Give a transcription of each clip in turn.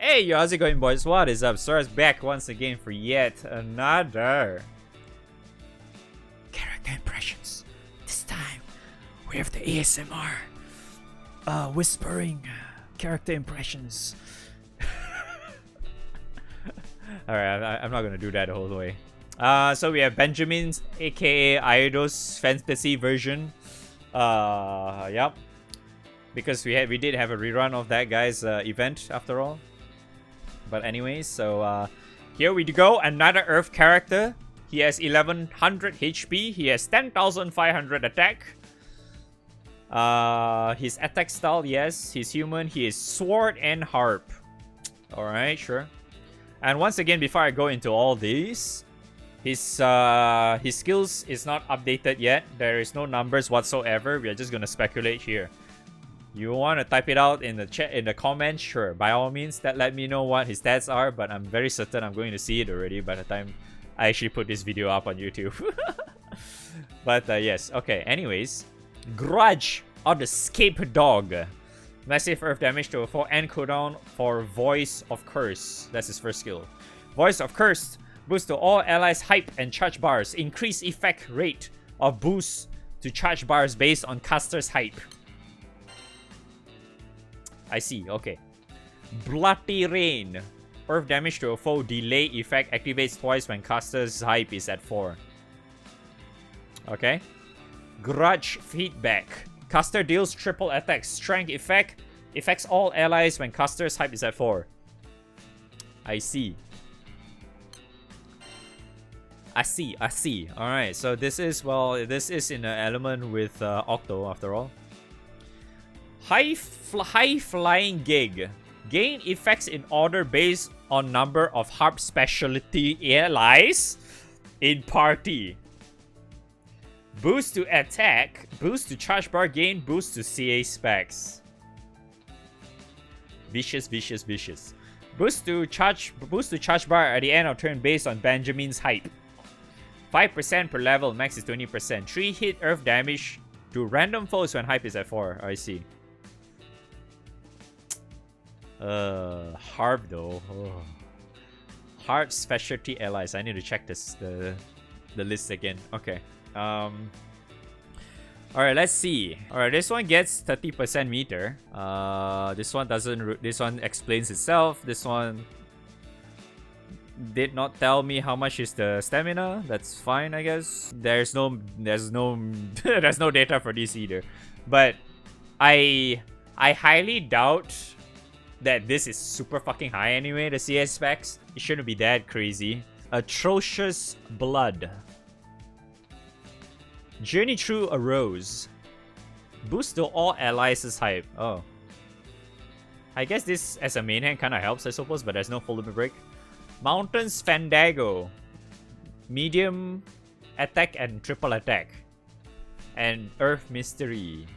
Hey, yo, how's it going, boys? What is up? Sora's back once again for yet another character impressions. This time, we have the ASMR whispering character impressions. Alright, I'm not gonna do that the whole way. So we have Benjamin's, aka Aido's fantasy version. Yep. Because we did have a rerun of that guy's event after all. But anyways, so here we go. Another Earth character. He has 1100 HP. He has 10,500 attack. His attack style, yes. He's human. He is sword and harp. Alright, sure. And once again, before I go into all these, his skills is not updated yet. There is no numbers whatsoever. We are just gonna speculate here. You want to type it out in the chat, in the comments? Sure, by all means, let me know what his stats are. But I'm very certain I'm going to see it already by the time I actually put this video up on YouTube. But yes, okay. Anyways, Grudge or the Scape Dog, massive earth damage to a 4 and cooldown for Voice of Curse. That's his first skill. Voice of Curse boost to all allies' hype and charge bars. Increase effect rate of boost to charge bars based on caster's hype. I see, okay. Bloody Rain. Earth damage to a foe delay effect activates twice when caster's hype is at 4. Okay. Grudge Feedback. Caster deals triple attack. Strength effect affects all allies when caster's hype is at 4. I see. I see. Alright, so this is, well, this is in an element with Octo after all. High Flying Gig. Gain effects in order based on number of harp specialty allies in party. Boost to attack, boost to charge bar gain, boost to CA specs. Vicious. Boost to charge bar at the end of turn based on Benjamin's hype. 5% per level, max is 20%. 3 hit earth damage to random foes when hype is at 4. I see. Harp though. Oh. Harp specialty allies. I need to check the list again. Okay. Alright, let's see. Alright, this one gets 30% meter. This one doesn't. This one explains itself. This one did not tell me how much is the stamina. That's fine, I guess. There's no there's no data for this either. But I highly doubt that this is super fucking high anyway, the CS specs. It shouldn't be that crazy. Atrocious Blood. Journey Through a Rose. Boost to all allies' hype. Oh. I guess this as a main hand kinda helps, I suppose, but there's no full limit break. Mountains Fandango. Medium attack and triple attack. And Earth Mystery.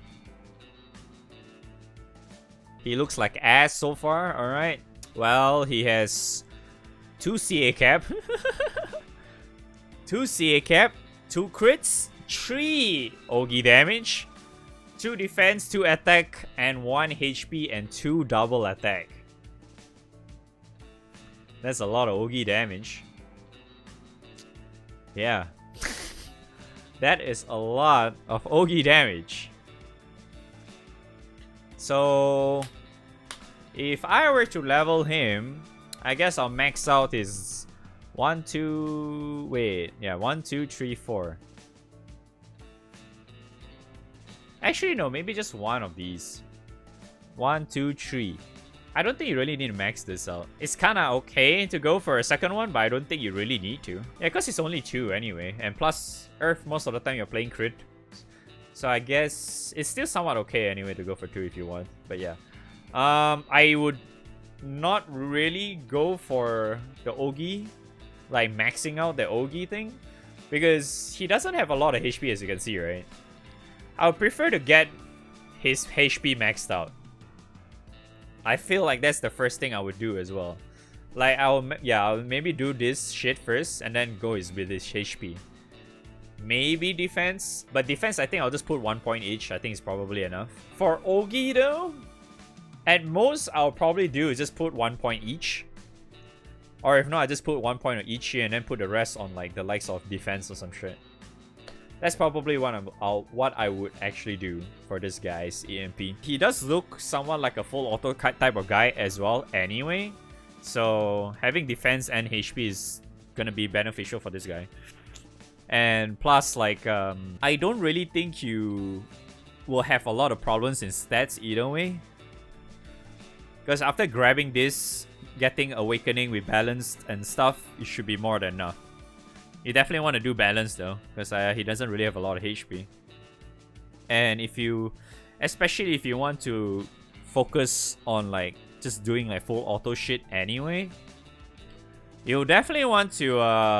He looks like ass so far, alright. Well, he has 2 CA cap. 2 CA cap, 2 crits, 3 Ogi damage, 2 defense, 2 attack, and 1 HP and 2 double attack. That's a lot of Ogi damage. Yeah. That is a lot of Ogi damage. So, if I were to level him, I guess I'll max out his 1, 2, 3, 4. Actually, no, maybe just one of these. 1, 2, 3. I don't think you really need to max this out. It's kinda okay to go for a second one, but I don't think you really need to. Yeah, because it's only 2 anyway. And plus, Earth, most of the time you're playing crit. So I guess it's still somewhat okay anyway to go for 2 if you want. But yeah. I would not really go for the Ogi, like maxing out the Ogi thing, because he doesn't have a lot of HP as you can see, right? I would prefer to get his HP maxed out. I feel like that's the first thing I would do as well. Like I'll maybe do this shit first and then go with his HP. Maybe defense, but defense I think I'll just put 1 point each. I think it's probably enough. For Ogi though, At most, I'll probably do is just put 1 point each. Or if not, I just put 1 point on each here and then put the rest on like the likes of defense or some shit. That's probably what I would actually do for this guy's EMP. He does look somewhat like a full auto type of guy as well anyway. So having defense and HP is gonna be beneficial for this guy. And plus, like, I don't really think you will have a lot of problems in stats either way. Because after grabbing this, getting Awakening with balanced and stuff, it should be more than enough. You definitely want to do balance though, because he doesn't really have a lot of HP. And if you, especially if you want to focus on like just doing like full auto shit anyway, you'll definitely want to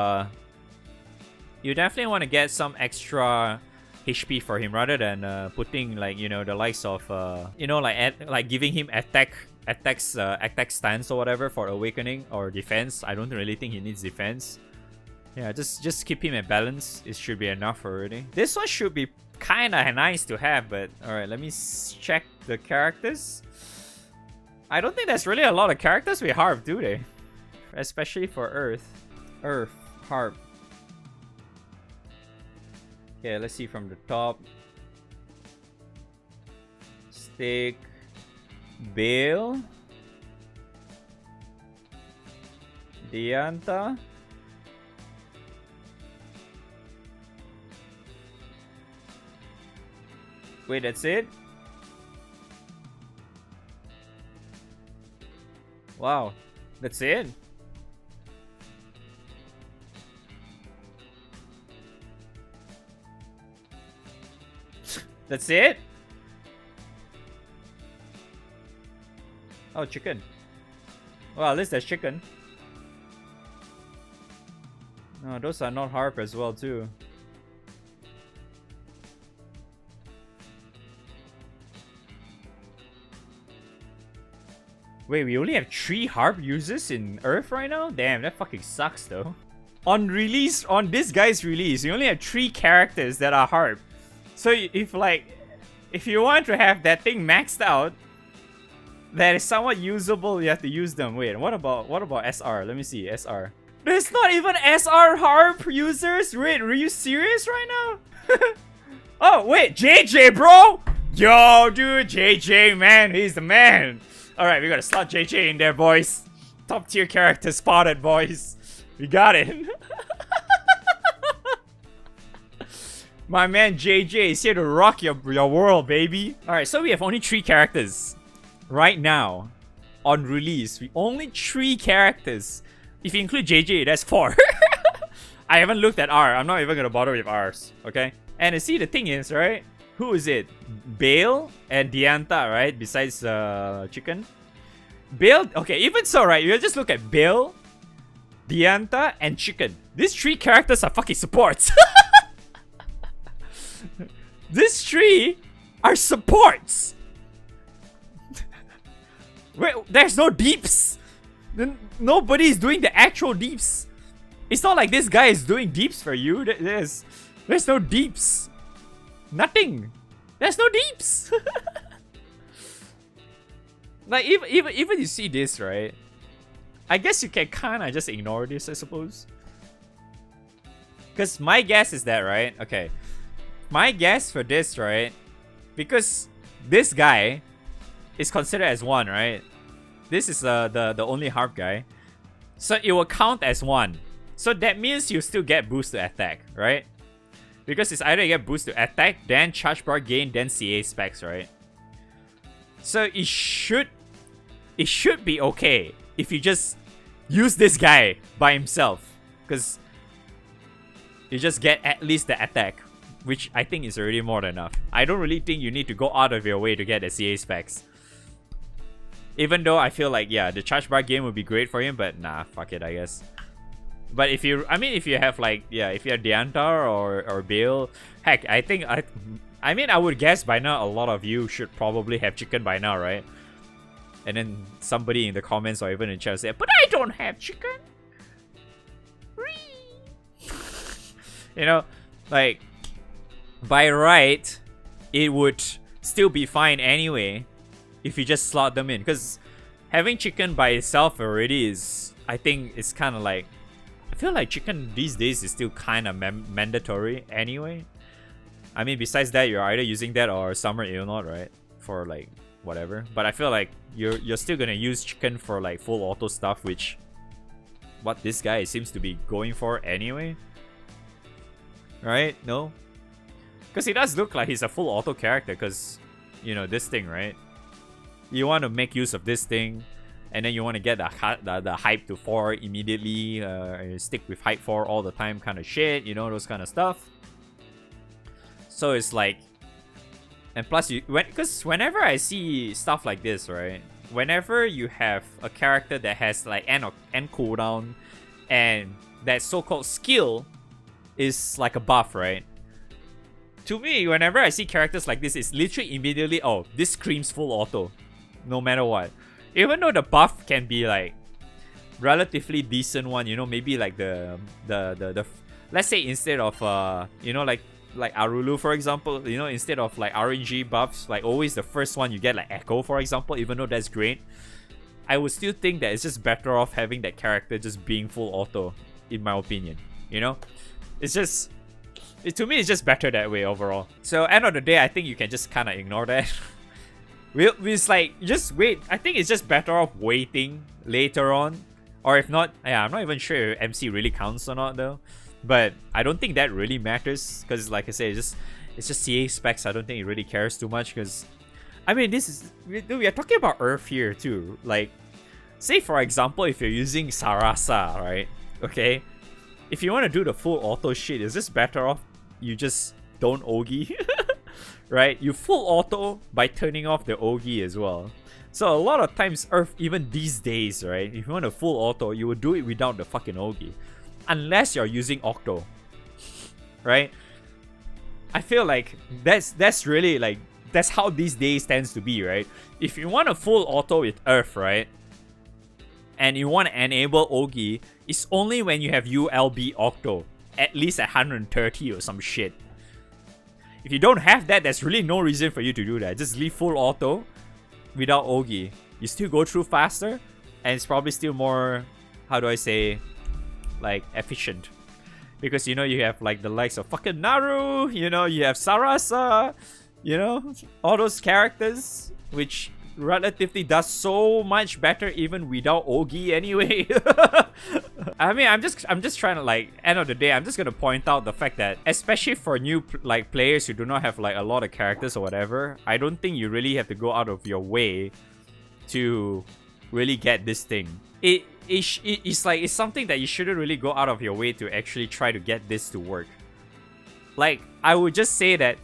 get some extra HP for him rather than putting like, you know, the likes of like giving him attack stance or whatever for Awakening or defense. I don't really think he needs defense. Yeah, just keep him at balance. It should be enough already. This one should be kind of nice to have, but alright, let me check the characters. I don't think there's really a lot of characters with Harp, do they? Especially for Earth. Harp. Okay, let's see from the top. Stick. Bale. Dianta. Wait, that's it? Wow, that's it? That's it? Oh, chicken. Well, at least there's chicken. No, those are not Harp as well too. Wait, we only have 3 Harp users in Earth right now? Damn, that fucking sucks though. On release, on this guy's release, we only have 3 characters that are Harp. So if you want to have that thing maxed out, that is somewhat usable, you have to use them. Wait, what about SR? Let me see, SR. There's not even SR Harp users? Wait, are you serious right now? Oh, wait, JJ, bro! Yo, dude, JJ, man, he's the man. Alright, we gotta slot JJ in there, boys. Top tier character spotted, boys. We got it. My man JJ is here to rock your world, baby. Alright, so we have only 3 characters. Right now. On release. We only 3 characters. If you include JJ, that's 4. I haven't looked at R. I'm not even gonna bother with R's. Okay? And see, the thing is, right? Who is it? Bale and Dianta, right? Besides Chicken. Bale, okay, even so, right? You just look at Bale, Dianta, and Chicken. These 3 characters are fucking supports. These 3 are supports. Wait, there's no deeps. Nobody's doing the actual deeps. It's not like this guy is doing deeps for you. There's no deeps. Nothing. There's no deeps. Like even you see this, right? I guess you can kind of just ignore this, I suppose. Because my guess is that, right? Okay. My guess for this, right? Because this guy is considered as 1, right? This is the only Harp guy. So it will count as 1. So that means you still get boost to attack, right? Because it's either you get boost to attack, then charge bar gain, then CA specs, right? So it should be okay if you just use this guy by himself. Because you just get at least the attack, which I think is already more than enough. I don't really think you need to go out of your way to get the CA specs. Even though I feel like, yeah, the charge bar gain would be great for him, but nah, fuck it, I guess. But if you have like, yeah, if you're Dianta or Bale, heck, I would guess by now a lot of you should probably have Chicken by now, right? And then somebody in the comments or even in chat say, but I don't have Chicken. You know, like, by right, it would still be fine anyway. if you just slot them in. Because having chicken by itself already is, I think it's kind of like, I feel like chicken these days is still kind of mandatory anyway. I mean, besides that, you're either using that or summer aeronaut, right? For like whatever. But I feel like you're still gonna use chicken for like full auto stuff, which what this guy seems to be going for anyway. Right? No? Because he does look like he's a full auto character, because, you know, this thing, right? You want to make use of this thing, and then you want to get the hype to 4 immediately, stick with hype 4 all the time kind of shit, you know, those kind of stuff. So it's like, and plus, because whenever I see stuff like this, right? Whenever you have a character that has like end cooldown, and that so-called skill is like a buff, right? To me, whenever I see characters like this, it's literally immediately, oh, this screams full auto, no matter what. Even though the buff can be like relatively decent one, you know, maybe like the let's say instead of you know, like Arulu, for example, you know, instead of like RNG buffs, like always the first one you get like Echo, for example, even though that's great, I would still think that it's just better off having that character just being full auto, in my opinion. You know, it's just, to me, it's just better that way overall. So end of the day, I think you can just kind of ignore that. It's like, just wait. I think it's just better off waiting later on, or if not, yeah, I'm not even sure if MC really counts or not though. But I don't think that really matters, because like I said, it's just CA specs. I don't think it really cares too much, because I mean, we are talking about Earth here too. Like, say for example, if you're using Sarasa, right? Okay, if you want to do the full auto shit, is this better off you just don't Ogi? Right? You full auto by turning off the Ogi as well. So a lot of times Earth, even these days, right? If you want a full auto, you would do it without the fucking Ogi. Unless you're using Octo. Right? I feel like that's really like, that's how these days tends to be, right? If you want a full auto with Earth, right? And you want to enable Ogi, it's only when you have ULB Octo. At least at 130 or some shit. If you don't have that, there's really no reason for you to do that. Just leave full auto without Ogi. You still go through faster, and it's probably still more, how do I say, like, efficient. Because, you know, you have like the likes of fucking Naru, you know, you have Sarasa, you know, all those characters, which relatively does so much better even without Ogi anyway. I mean, I'm just trying to, like, end of the day, I'm just gonna point out the fact that, especially for new like players who do not have like a lot of characters or whatever, I don't think you really have to go out of your way to really get this thing. It's like, it's something that you shouldn't really go out of your way to actually try to get this to work. Like, I would just say that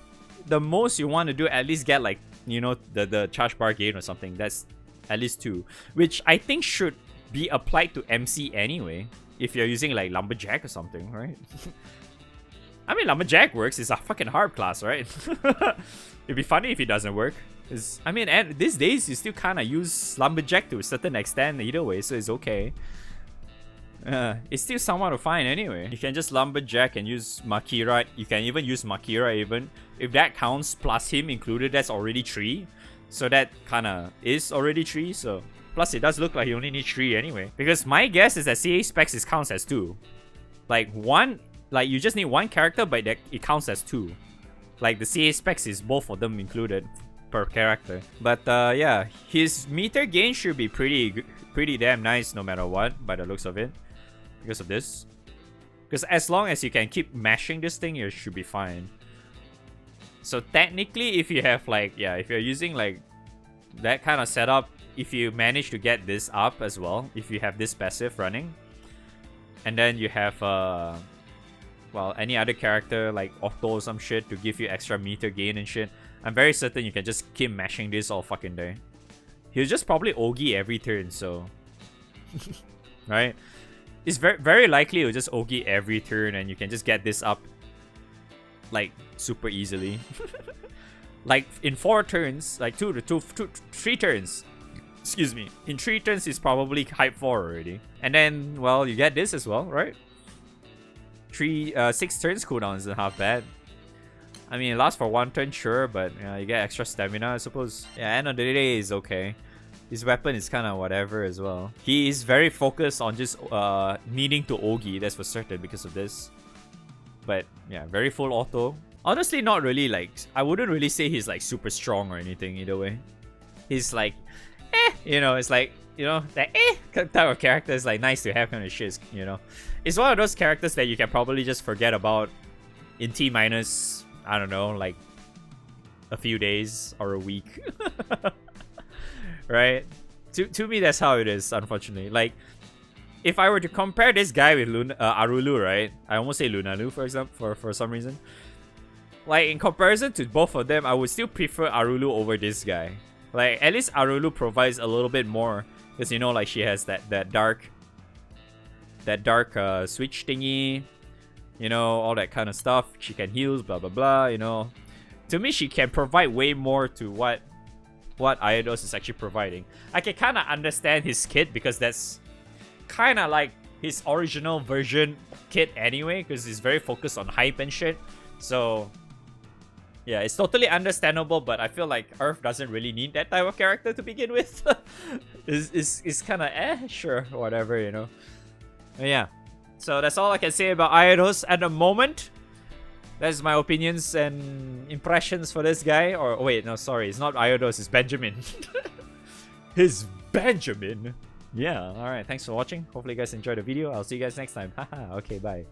the most you want to do, at least get like, you know, the charge bar gain or something. That's at least 2, which I think should be applied to MC anyway, if you're using like Lumberjack or something, right? I mean, Lumberjack works. It's a fucking harp class, right? It'd be funny if it doesn't work. I mean, and these days you still kind of use Lumberjack to a certain extent either way, so it's okay. It's still somewhat fine anyway. You can just Lumberjack and use Makira. You can even use Makira even. If that counts, plus him included, that's already 3. So that kind of is already 3, so... Plus, it does look like he only needs 3 anyway. Because my guess is that CA specs is counts as 2. Like, you just need 1 character, but it counts as 2. Like, the CA specs is both of them included per character. But, yeah, his meter gain should be pretty damn nice no matter what, by the looks of it. Because of this. Because as long as you can keep mashing this thing, you should be fine. So technically, if you have like, yeah, if you're using like that kind of setup, if you manage to get this up as well, if you have this passive running, and then you have well, any other character like Octo or some shit to give you extra meter gain and shit, I'm very certain you can just keep mashing this all fucking day. He'll just probably Ogi every turn, so right? It's very likely he'll just Ogi every turn, and you can just get this up like super easily. Like in 4 turns, like 3 turns. Excuse me. In 3 turns, he's probably hype 4 already. And then, well, you get this as well, right? 6 turns cooldown isn't half bad. I mean, it lasts for one turn, sure, but you get extra stamina, I suppose. Yeah, end of the day is okay. His weapon is kind of whatever as well. He is very focused on just needing to Ogi, that's for certain because of this. But yeah, very full auto. Honestly, not really like, I wouldn't really say he's like super strong or anything either way. He's like, you know, it's like, you know, that type of character is like nice to have kind of shit, you know. It's one of those characters that you can probably just forget about in T minus, I don't know, like a few days or a week. Right? To me, that's how it is, unfortunately. Like, if I were to compare this guy with Arulu, right? I almost say Lunalu, for example, for some reason. Like, in comparison to both of them, I would still prefer Arulu over this guy. Like, at least Arulu provides a little bit more. Because, you know, like, she has that dark switch thingy. You know, all that kind of stuff. She can heal, blah, blah, blah, you know. To me, she can provide way more to what Iodos is actually providing. I can kind of understand his kit because that's kind of like his original version kit anyway, because he's very focused on hype and shit. So yeah, it's totally understandable, but I feel like Earth doesn't really need that type of character to begin with. It's kind of sure, whatever, you know. But yeah, so that's all I can say about Iodos at the moment. That's my opinions and impressions for this guy. Or oh, wait, no, sorry, it's not Iodos, it's Benjamin. It's Benjamin. Yeah, alright, thanks for watching. Hopefully you guys enjoyed the video. I'll see you guys next time. Haha, okay, bye.